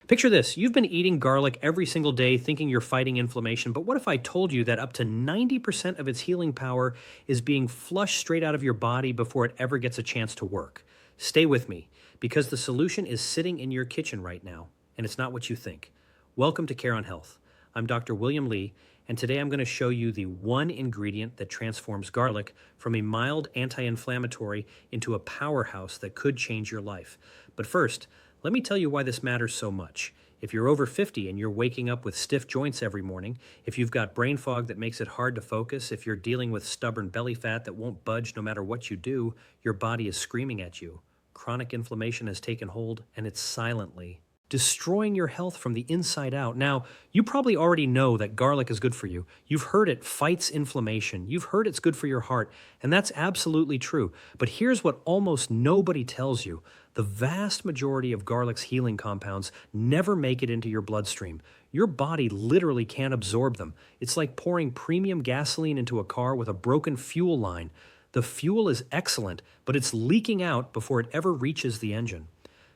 Picture this, you've been eating garlic every single day thinking you're fighting inflammation, but what if I told you that up to 90% of its healing power is being flushed straight out of your body before it ever gets a chance to work? Stay with me, because the solution is sitting in your kitchen right now, and it's not what you think. Welcome to Care on Health. I'm Dr. William Lee, and today I'm going to show you the one ingredient that transforms garlic from a mild anti-inflammatory into a powerhouse that could change your life. But first, let me tell you why this matters so much. If you're over 50 and you're waking up with stiff joints every morning, if you've got brain fog that makes it hard to focus, if you're dealing with stubborn belly fat that won't budge no matter what you do, your body is screaming at you. Chronic inflammation has taken hold, and it's silently destroying your health from the inside out. Now, you probably already know that garlic is good for you. You've heard it fights inflammation. You've heard it's good for your heart, and that's absolutely true. But here's what almost nobody tells you. The vast majority of garlic's healing compounds never make it into your bloodstream. Your body literally can't absorb them. It's like pouring premium gasoline into a car with a broken fuel line. The fuel is excellent, but it's leaking out before it ever reaches the engine.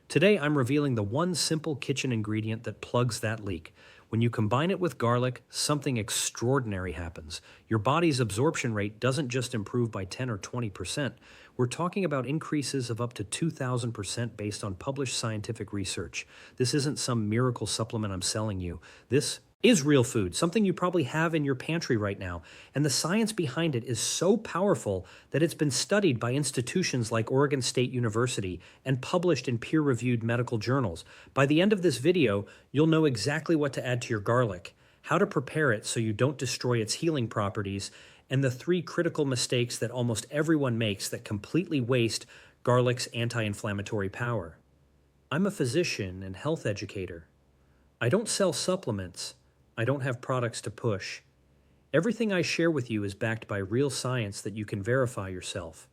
Today, I'm revealing the one simple kitchen ingredient that plugs that leak. When you combine it with garlic, something extraordinary happens. Your body's absorption rate doesn't just improve by 10 or 20%. We're talking about increases of up to 2,000% based on published scientific research. This isn't some miracle supplement I'm selling you. This is real food, something you probably have in your pantry right now. And the science behind it is so powerful that it's been studied by institutions like Oregon State University and published in peer-reviewed medical journals. By the end of this video, you'll know exactly what to add to your garlic, how to prepare it so you don't destroy its healing properties, and the 3 critical mistakes that almost everyone makes that completely waste garlic's anti-inflammatory power. I'm a physician and health educator. I don't sell supplements. I don't have products to push. Everything I share with you is backed by real science that you can verify yourself.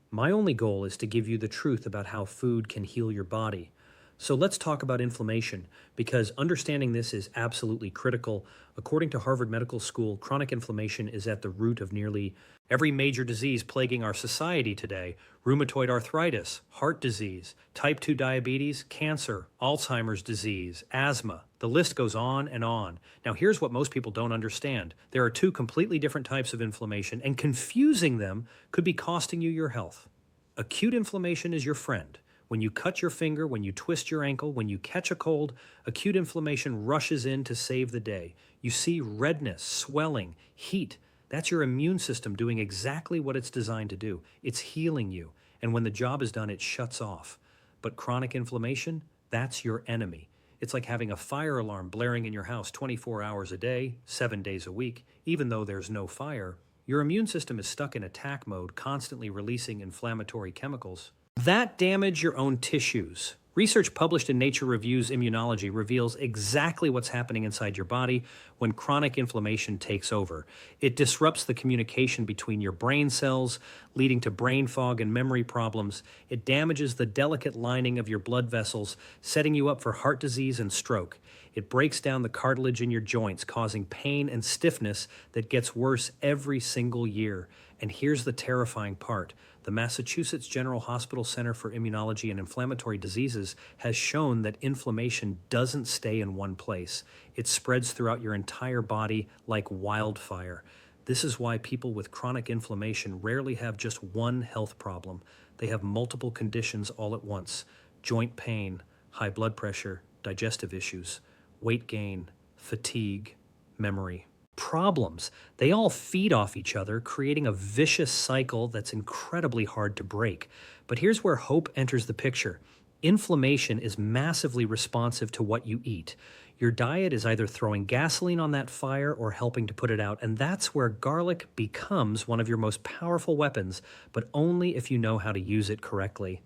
My only goal is to give you the truth about how food can heal your body. So let's talk about inflammation, because understanding this is absolutely critical. According to Harvard Medical School, chronic inflammation is at the root of nearly every major disease plaguing our society today: rheumatoid arthritis, heart disease, type 2 diabetes, cancer, Alzheimer's disease, asthma. The list goes on and on. Now, here's what most people don't understand. There are 2 completely different types of inflammation, and confusing them could be costing you your health. Acute inflammation is your friend. When you cut your finger, when you twist your ankle, when you catch a cold, acute inflammation rushes in to save the day. You see redness, swelling, heat. That's your immune system doing exactly what it's designed to do. It's healing you. And when the job is done, it shuts off. But chronic inflammation, that's your enemy. It's like having a fire alarm blaring in your house 24 hours a day, 7 days a week, even though there's no fire. Your immune system is stuck in attack mode, constantly releasing inflammatory chemicals that damage your own tissues. Research published in Nature Reviews Immunology reveals exactly what's happening inside your body when chronic inflammation takes over. It disrupts the communication between your brain cells, leading to brain fog and memory problems. It damages the delicate lining of your blood vessels, setting you up for heart disease and stroke. It breaks down the cartilage in your joints, causing pain and stiffness that gets worse every single year. And here's the terrifying part. The Massachusetts General Hospital Center for Immunology and Inflammatory Diseases has shown that inflammation doesn't stay in one place. It spreads throughout your entire body like wildfire. This is why people with chronic inflammation rarely have just one health problem. They have multiple conditions all at once: joint pain, high blood pressure, digestive issues, weight gain, fatigue, memory. Problems. They all feed off each other, creating a vicious cycle that's incredibly hard to break. But here's where hope enters the picture. Inflammation is massively responsive to what you eat. Your diet is either throwing gasoline on that fire or helping to put it out, and that's where garlic becomes one of your most powerful weapons, but only if you know how to use it correctly.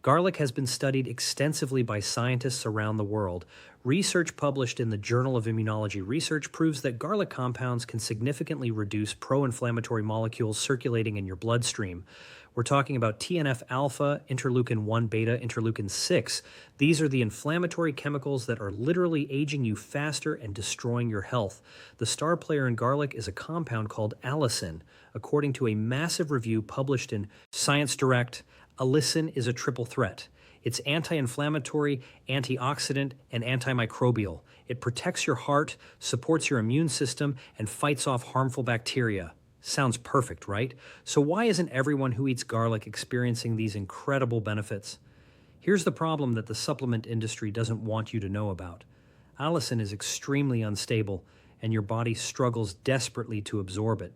Garlic has been studied extensively by scientists around the world. Research published in the Journal of Immunology Research proves that garlic compounds can significantly reduce pro-inflammatory molecules circulating in your bloodstream. We're talking about TNF-alpha, interleukin-1 beta, interleukin-6. These are the inflammatory chemicals that are literally aging you faster and destroying your health. The star player in garlic is a compound called allicin. According to a massive review published in Science Direct, allicin is a triple threat. It's anti-inflammatory, antioxidant, and antimicrobial. It protects your heart, supports your immune system, and fights off harmful bacteria. Sounds perfect, right? So why isn't everyone who eats garlic experiencing these incredible benefits? Here's the problem that the supplement industry doesn't want you to know about. Allicin is extremely unstable, and your body struggles desperately to absorb it.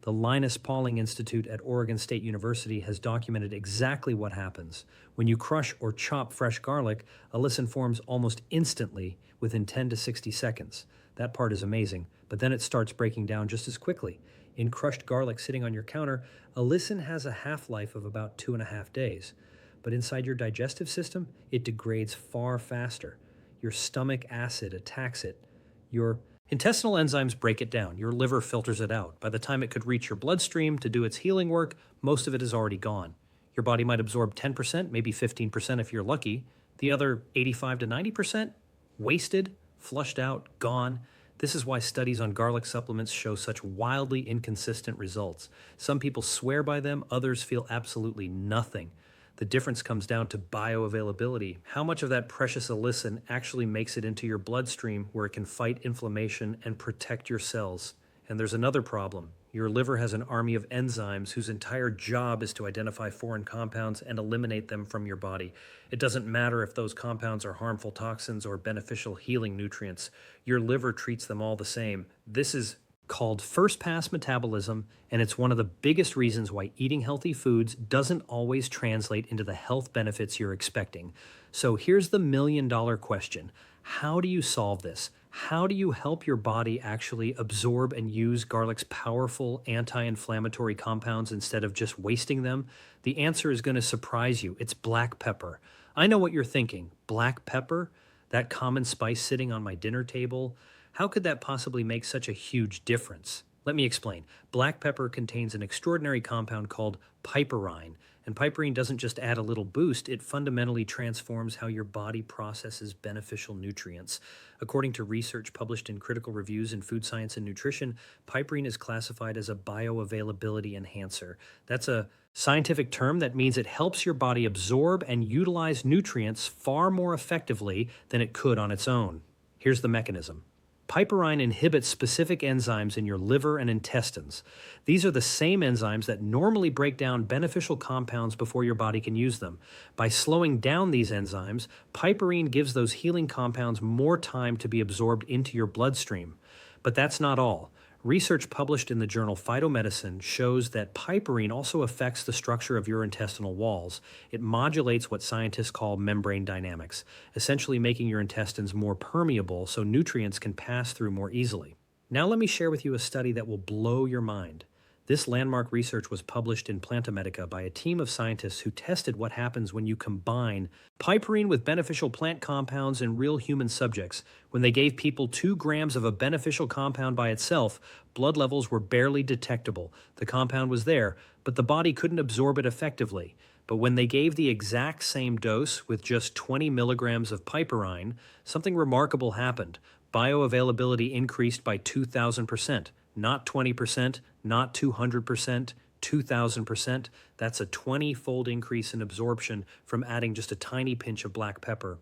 The Linus Pauling Institute at Oregon State University has documented exactly what happens. When you crush or chop fresh garlic, allicin forms almost instantly within 10 to 60 seconds. That part is amazing, but then it starts breaking down just as quickly. In crushed garlic sitting on your counter, allicin has a half-life of about 2.5 days. But inside your digestive system, it degrades far faster. Your stomach acid attacks it. Your intestinal enzymes break it down. Your liver filters it out. By the time it could reach your bloodstream to do its healing work, most of it is already gone. Your body might absorb 10%, maybe 15% if you're lucky. The other 85 to 90%, wasted, flushed out, gone. This is why studies on garlic supplements show such wildly inconsistent results. Some people swear by them, others feel absolutely nothing. The difference comes down to bioavailability. How much of that precious allicin actually makes it into your bloodstream where it can fight inflammation and protect your cells? And there's another problem. Your liver has an army of enzymes whose entire job is to identify foreign compounds and eliminate them from your body. It doesn't matter if those compounds are harmful toxins or beneficial healing nutrients. Your liver treats them all the same. This is called first-pass metabolism, and it's one of the biggest reasons why eating healthy foods doesn't always translate into the health benefits you're expecting. So here's the million-dollar question. How do you solve this? How do you help your body actually absorb and use garlic's powerful anti-inflammatory compounds instead of just wasting them? The answer is going to surprise you. It's black pepper. I know what you're thinking. Black pepper? That common spice sitting on my dinner table? How could that possibly make such a huge difference? Let me explain. Black pepper contains an extraordinary compound called piperine. And piperine doesn't just add a little boost, it fundamentally transforms how your body processes beneficial nutrients. According to research published in critical reviews in Food Science and Nutrition, piperine is classified as a bioavailability enhancer. That's a scientific term that means it helps your body absorb and utilize nutrients far more effectively than it could on its own. Here's the mechanism. Piperine inhibits specific enzymes in your liver and intestines. These are the same enzymes that normally break down beneficial compounds before your body can use them. By slowing down these enzymes, piperine gives those healing compounds more time to be absorbed into your bloodstream. But that's not all. Research published in the journal Phytomedicine shows that piperine also affects the structure of your intestinal walls. It modulates what scientists call membrane dynamics, essentially making your intestines more permeable so nutrients can pass through more easily. Now let me share with you a study that will blow your mind. This landmark research was published in Plantamedica by a team of scientists who tested what happens when you combine piperine with beneficial plant compounds in real human subjects. When they gave people 2 grams of a beneficial compound by itself, blood levels were barely detectable. The compound was there, but the body couldn't absorb it effectively. But when they gave the exact same dose with just 20 milligrams of piperine, something remarkable happened. Bioavailability increased by 2,000%. Not 20%, not 200%, 2,000%. That's a 20-fold increase in absorption from adding just a tiny pinch of black pepper.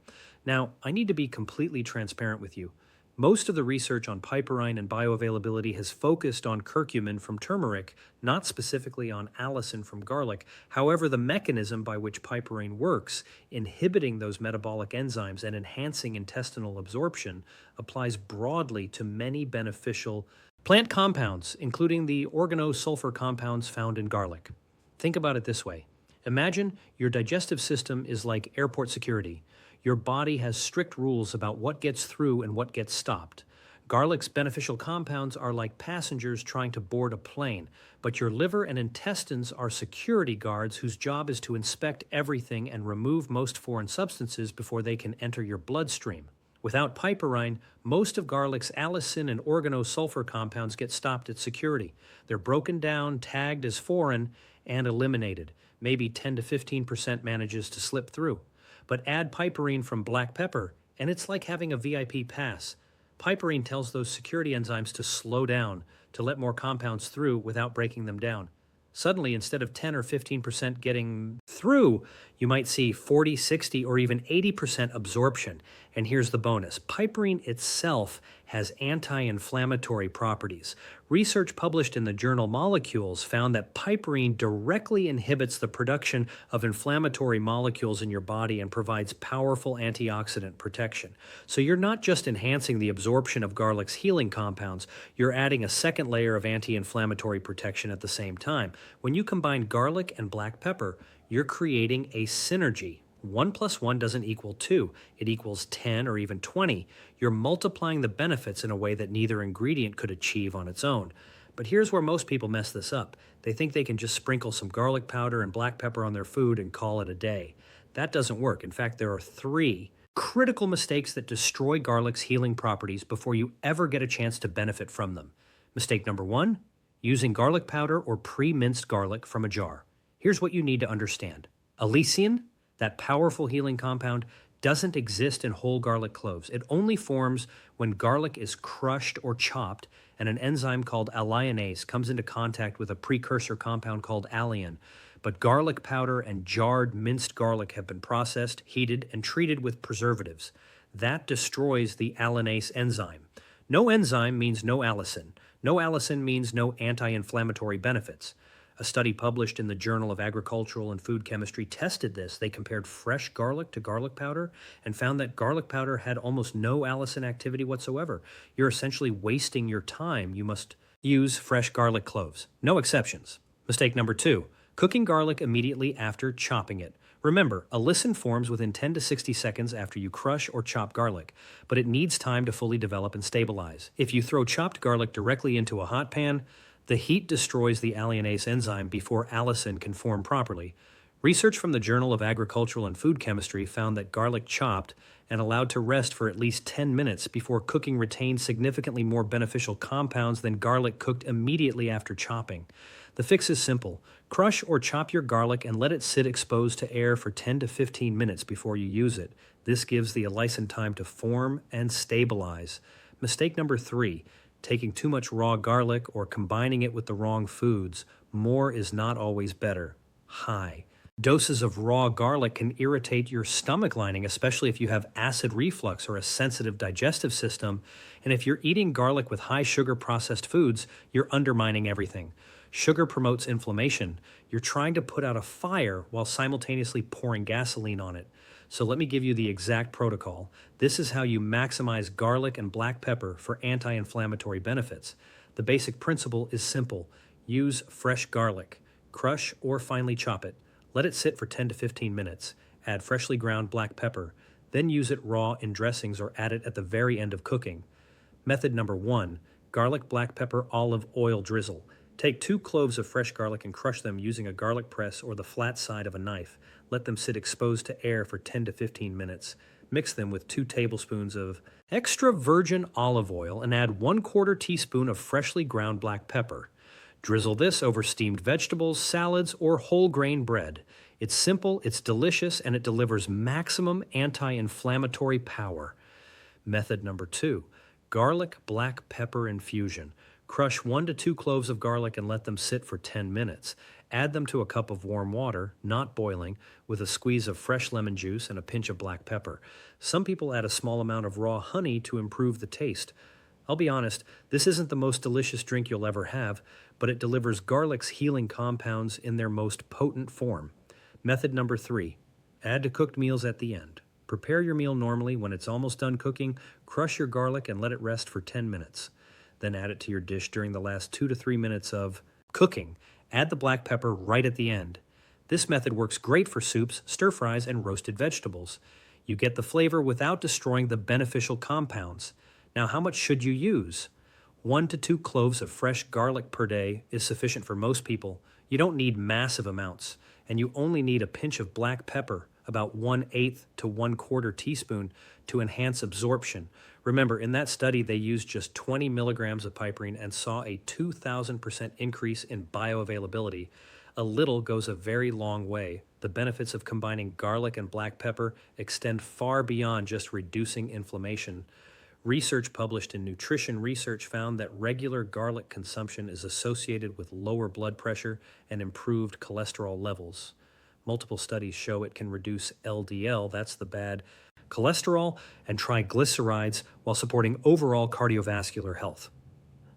Now, I need to be completely transparent with you. Most of the research on piperine and bioavailability has focused on curcumin from turmeric, not specifically on allicin from garlic. However, the mechanism by which piperine works, inhibiting those metabolic enzymes and enhancing intestinal absorption, applies broadly to many beneficial plant compounds, including the organosulfur compounds found in garlic. Think about it this way. Imagine your digestive system is like airport security. Your body has strict rules about what gets through and what gets stopped. Garlic's beneficial compounds are like passengers trying to board a plane, but your liver and intestines are security guards whose job is to inspect everything and remove most foreign substances before they can enter your bloodstream. Without piperine, most of garlic's allicin and organosulfur compounds get stopped at security. They're broken down, tagged as foreign, and eliminated. Maybe 10 to 15% manages to slip through. But add piperine from black pepper, and it's like having a VIP pass. Piperine tells those security enzymes to slow down, to let more compounds through without breaking them down. Suddenly, instead of 10 or 15% getting through, you might see 40, 60, or even 80% absorption. And here's the bonus: piperine itself has anti inflammatory properties. Research published in the journal Molecules found that piperine directly inhibits the production of inflammatory molecules in your body and provides powerful antioxidant protection. So you're not just enhancing the absorption of garlic's healing compounds, you're adding a second layer of anti inflammatory protection at the same time. When you combine garlic and black pepper, you're creating a synergy. 1 plus 1 doesn't equal 2, it equals 10 or even 20. You're multiplying the benefits in a way that neither ingredient could achieve on its own. But here's where most people mess this up. They think they can just sprinkle some garlic powder and black pepper on their food and call it a day. That doesn't work. In fact, there are 3 critical mistakes that destroy garlic's healing properties before you ever get a chance to benefit from them. Mistake number 1, using garlic powder or pre-minced garlic from a jar. Here's what you need to understand. Allicin, that powerful healing compound, doesn't exist in whole garlic cloves. It only forms when garlic is crushed or chopped and an enzyme called alliinase comes into contact with a precursor compound called alliin. But garlic powder and jarred minced garlic have been processed, heated, and treated with preservatives. That destroys the alliinase enzyme. No enzyme means no allicin. No allicin means no anti-inflammatory benefits. A study published in the Journal of Agricultural and Food Chemistry tested this. They compared fresh garlic to garlic powder and found that garlic powder had almost no allicin activity whatsoever. You're essentially wasting your time. You must use fresh garlic cloves. No exceptions. Mistake number 2, cooking garlic immediately after chopping it. Remember, allicin forms within 10 to 60 seconds after you crush or chop garlic, but it needs time to fully develop and stabilize. If you throw chopped garlic directly into a hot pan, the heat destroys the alliinase enzyme before allicin can form properly. Research from the Journal of Agricultural and Food Chemistry found that garlic chopped and allowed to rest for at least 10 minutes before cooking retained significantly more beneficial compounds than garlic cooked immediately after chopping. The fix is simple. Crush or chop your garlic and let it sit exposed to air for 10 to 15 minutes before you use it. This gives the allicin time to form and stabilize. Mistake number 3, taking too much raw garlic or combining it with the wrong foods. More is not always better. High doses of raw garlic can irritate your stomach lining, especially if you have acid reflux or a sensitive digestive system. And if you're eating garlic with high sugar processed foods, you're undermining everything. Sugar promotes inflammation. You're trying to put out a fire while simultaneously pouring gasoline on it. So let me give you the exact protocol. This is how you maximize garlic and black pepper for anti-inflammatory benefits. The basic principle is simple. Use fresh garlic. Crush or finely chop it. Let it sit for 10 to 15 minutes. Add freshly ground black pepper. Then use it raw in dressings or add it at the very end of cooking. Method number 1, garlic, black pepper, olive oil drizzle. Take 2 cloves of fresh garlic and crush them using a garlic press or the flat side of a knife. Let them sit exposed to air for 10 to 15 minutes. Mix them with 2 tablespoons of extra virgin olive oil and add 1/4 teaspoon of freshly ground black pepper. Drizzle this over steamed vegetables, salads, or whole grain bread. It's simple, it's delicious, and it delivers maximum anti-inflammatory power. Method number 2, garlic black pepper infusion. Crush 1 to 2 cloves of garlic and let them sit for 10 minutes. Add them to a cup of warm water, not boiling, with a squeeze of fresh lemon juice and a pinch of black pepper. Some people add a small amount of raw honey to improve the taste. I'll be honest, this isn't the most delicious drink you'll ever have, but it delivers garlic's healing compounds in their most potent form. Method number 3, add to cooked meals at the end. Prepare your meal normally. When it's almost done cooking, crush your garlic and let it rest for 10 minutes. Then add it to your dish during the last 2 to 3 minutes of cooking. Add the black pepper right at the end. This method works great for soups, stir-fries, and roasted vegetables. You get the flavor without destroying the beneficial compounds. Now, how much should you use? 1 to 2 cloves of fresh garlic per day is sufficient for most people. You don't need massive amounts, and you only need a pinch of black pepper, about 1/8 to 1/4 teaspoon, to enhance absorption. Remember, in that study, they used just 20 milligrams of piperine and saw a 2,000% increase in bioavailability. A little goes a very long way. The benefits of combining garlic and black pepper extend far beyond just reducing inflammation. Research published in Nutrition Research found that regular garlic consumption is associated with lower blood pressure and improved cholesterol levels. Multiple studies show it can reduce LDL, that's the bad cholesterol, and triglycerides while supporting overall cardiovascular health.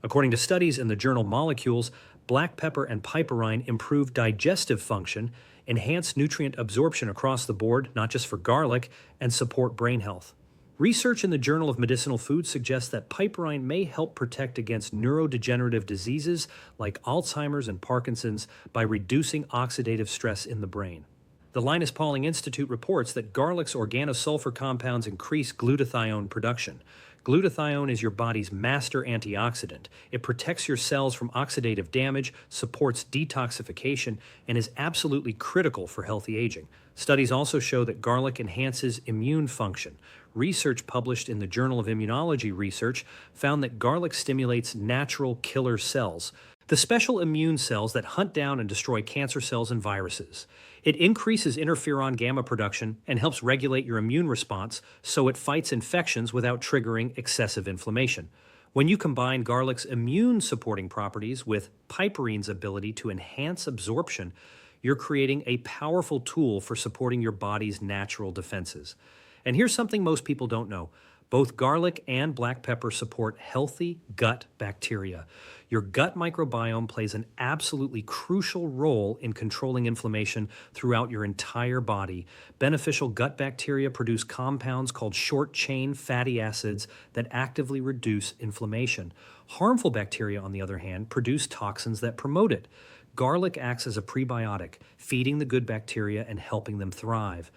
According to studies in the journal Molecules, black pepper and piperine improve digestive function, enhance nutrient absorption across the board, not just for garlic, and support brain health. Research in the Journal of Medicinal Foods suggests that piperine may help protect against neurodegenerative diseases like Alzheimer's and Parkinson's by reducing oxidative stress in the brain. The Linus Pauling Institute reports that garlic's organosulfur compounds increase glutathione production. Glutathione is your body's master antioxidant. It protects your cells from oxidative damage, supports detoxification, and is absolutely critical for healthy aging. Studies also show that garlic enhances immune function. Research published in the Journal of Immunology Research found that garlic stimulates natural killer cells, the special immune cells that hunt down and destroy cancer cells and viruses. It increases interferon gamma production and helps regulate your immune response so it fights infections without triggering excessive inflammation. When you combine garlic's immune-supporting properties with piperine's ability to enhance absorption, you're creating a powerful tool for supporting your body's natural defenses. And here's something most people don't know. Both garlic and black pepper support healthy gut bacteria. Your gut microbiome plays an absolutely crucial role in controlling inflammation throughout your entire body. Beneficial gut bacteria produce compounds called short-chain fatty acids that actively reduce inflammation. Harmful bacteria, on the other hand, produce toxins that promote it. Garlic acts as a prebiotic, feeding the good bacteria and helping them thrive.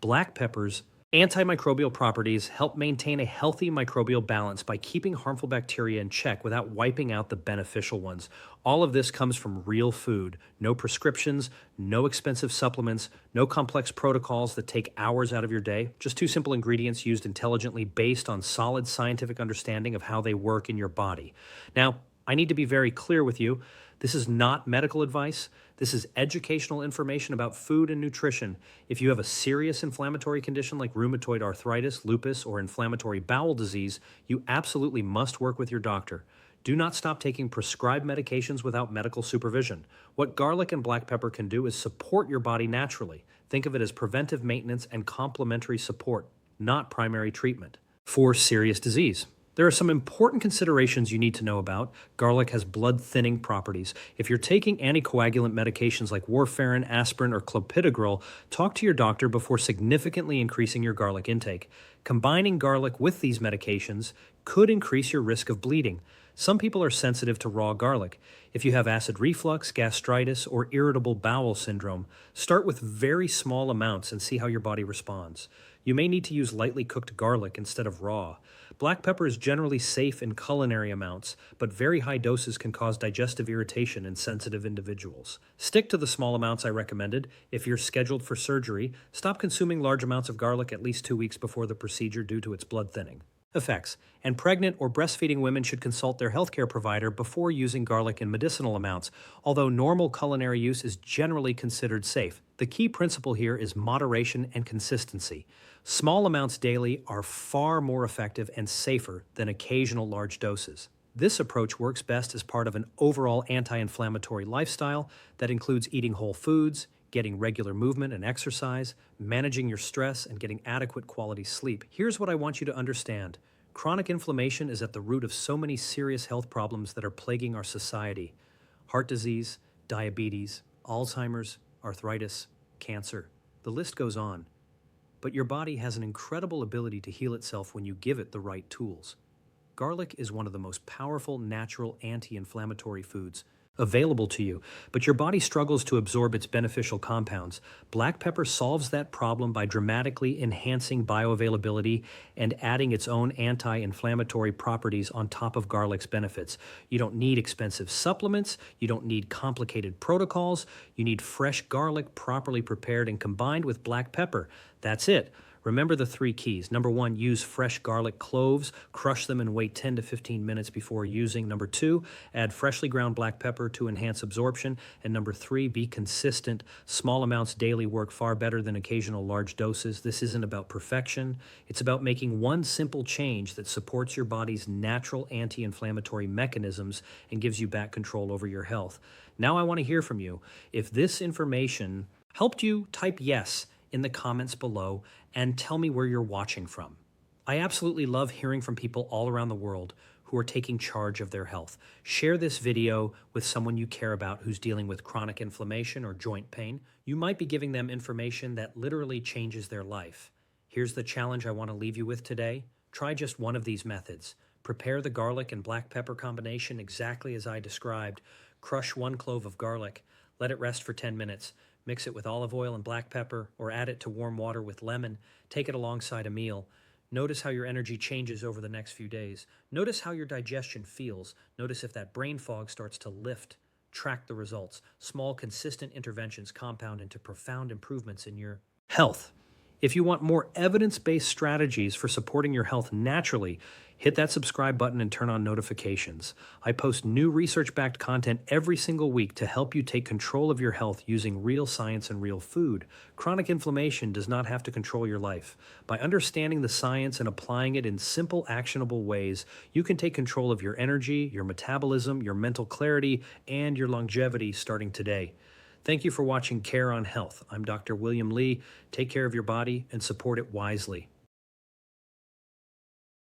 Black pepper's antimicrobial properties help maintain a healthy microbial balance by keeping harmful bacteria in check without wiping out the beneficial ones. All of this comes from real food. No prescriptions, no expensive supplements, no complex protocols that take hours out of your day. Just two simple ingredients used intelligently based on solid scientific understanding of how they work in your body. Now, I need to be very clear with you. This is not medical advice. This is educational information about food and nutrition. If you have a serious inflammatory condition like rheumatoid arthritis, lupus, or inflammatory bowel disease, you absolutely must work with your doctor. Do not stop taking prescribed medications without medical supervision. What garlic and black pepper can do is support your body naturally. Think of it as preventive maintenance and complementary support, not primary treatment for serious disease. There are some important considerations you need to know about. Garlic has blood-thinning properties. If you're taking anticoagulant medications like warfarin, aspirin, or clopidogrel, talk to your doctor before significantly increasing your garlic intake. Combining garlic with these medications could increase your risk of bleeding. Some people are sensitive to raw garlic. If you have acid reflux, gastritis, or irritable bowel syndrome, start with very small amounts and see how your body responds. You may need to use lightly cooked garlic instead of raw. Black pepper is generally safe in culinary amounts, but very high doses can cause digestive irritation in sensitive individuals. Stick to the small amounts I recommended. If you're scheduled for surgery, stop consuming large amounts of garlic at least 2 weeks before the procedure due to its blood thinning effects. And pregnant or breastfeeding women should consult their healthcare provider before using garlic in medicinal amounts, although normal culinary use is generally considered safe. The key principle here is moderation and consistency. Small amounts daily are far more effective and safer than occasional large doses. This approach works best as part of an overall anti-inflammatory lifestyle that includes eating whole foods, getting regular movement and exercise, managing your stress, and getting adequate quality sleep. Here's what I want you to understand. Chronic inflammation is at the root of so many serious health problems that are plaguing our society. Heart disease, diabetes, Alzheimer's, arthritis, cancer. The list goes on. But your body has an incredible ability to heal itself when you give it the right tools. Garlic is one of the most powerful natural anti-inflammatory foods available to you, but your body struggles to absorb its beneficial compounds. Black pepper solves that problem by dramatically enhancing bioavailability and adding its own anti-inflammatory properties on top of garlic's benefits. You don't need expensive supplements, you don't need complicated protocols, you need fresh garlic properly prepared and combined with black pepper. That's it. Remember the three keys. Number one, use fresh garlic cloves, crush them and wait 10 to 15 minutes before using. Number two, add freshly ground black pepper to enhance absorption. And number three, be consistent. Small amounts daily work far better than occasional large doses. This isn't about perfection. It's about making one simple change that supports your body's natural anti-inflammatory mechanisms and gives you back control over your health. Now I want to hear from you. If this information helped you, type yes in the comments below and tell me where you're watching from. I absolutely love hearing from people all around the world who are taking charge of their health. Share this video with someone you care about who's dealing with chronic inflammation or joint pain. You might be giving them information that literally changes their life. Here's the challenge I want to leave you with today. Try just one of these methods. Prepare the garlic and black pepper combination exactly as I described. Crush 1 clove of garlic. Let it rest for 10 minutes. Mix it with olive oil and black pepper, or add it to warm water with lemon. Take it alongside a meal. Notice how your energy changes over the next few days. Notice how your digestion feels. Notice if that brain fog starts to lift. Track the results. Small, consistent interventions compound into profound improvements in your health. If you want more evidence-based strategies for supporting your health naturally, hit that subscribe button and turn on notifications. I post new research-backed content every single week to help you take control of your health using real science and real food. Chronic inflammation does not have to control your life. By understanding the science and applying it in simple, actionable ways, you can take control of your energy, your metabolism, your mental clarity, and your longevity starting today. Thank you for watching Care on Health. I'm Dr. William Lee. Take care of your body and support it wisely.